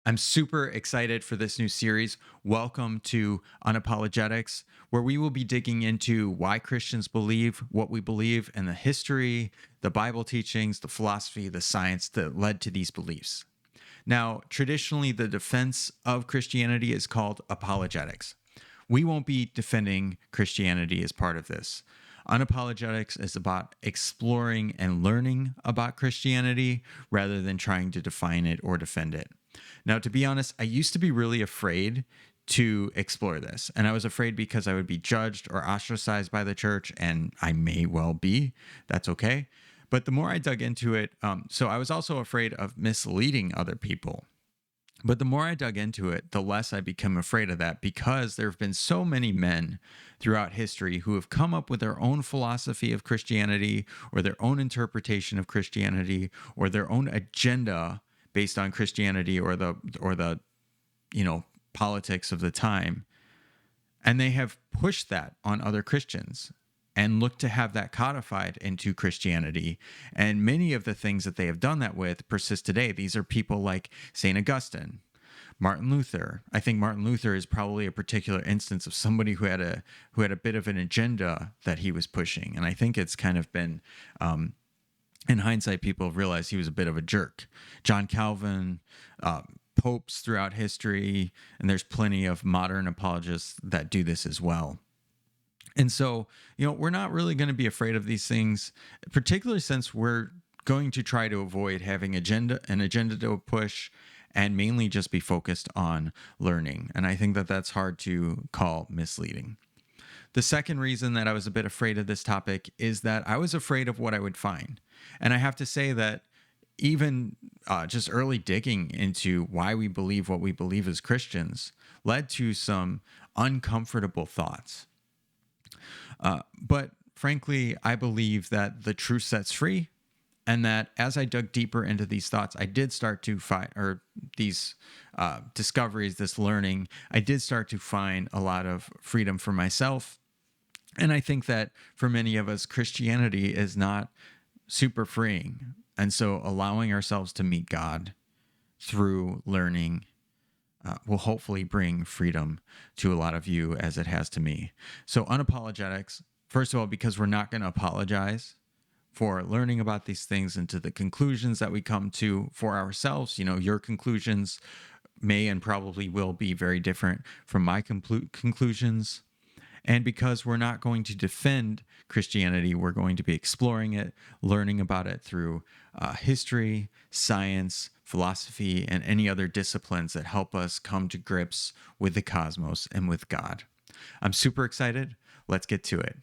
I'm super excited for this new series. Welcome to Unapologetics, where we will be digging into why Christians believe what we believe and the history, the Bible teachings, the philosophy, the science that led to these beliefs. Now, traditionally, the defense of Christianity is called apologetics. We won't be defending Christianity as part of this. Unapologetics is about exploring and learning about Christianity rather than trying to define it or defend it. Now, to be honest, I used to be really afraid to explore this. And I was afraid because I would be judged or ostracized by the church, and I may well be. That's okay. But the more I dug into it, so I was also afraid of misleading other people. But the more I dug into it, the less I become afraid of that because there have been so many men throughout history who have come up with their own philosophy of Christianity or their own interpretation of Christianity or their own agenda based on Christianity or the politics of the time, and they have pushed that on other Christians and look to have that codified into Christianity. And many of the things that they have done that with persist today. These are people like St. Augustine, Martin Luther. I think Martin Luther is probably a particular instance of somebody who had a bit of an agenda that he was pushing. And I think it's kind of been in hindsight, people have realized he was a bit of a jerk. John Calvin, popes throughout history, and there's plenty of modern apologists that do this as well. And so, we're not really going to be afraid of these things, particularly since we're going to try to avoid having an agenda to push and mainly just be focused on learning. And I think that that's hard to call misleading. The second reason that I was a bit afraid of this topic is that I was afraid of what I would find. And I have to say that even just early digging into why we believe what we believe as Christians led to some uncomfortable thoughts. But frankly, I believe that the truth sets free, and that as I dug deeper into these thoughts, I did start to find, or these discoveries, this learning, I did start to find a lot of freedom for myself. And I think that for many of us, Christianity is not super freeing. And so allowing ourselves to meet God through learning will hopefully bring freedom to a lot of you as it has to me. So, unapologetics, first of all, because we're not going to apologize for learning about these things and to the conclusions that we come to for ourselves. Your conclusions may and probably will be very different from my conclusions. And because we're not going to defend Christianity, we're going to be exploring it, learning about it through history, science, philosophy, and any other disciplines that help us come to grips with the cosmos and with God. I'm super excited. Let's get to it.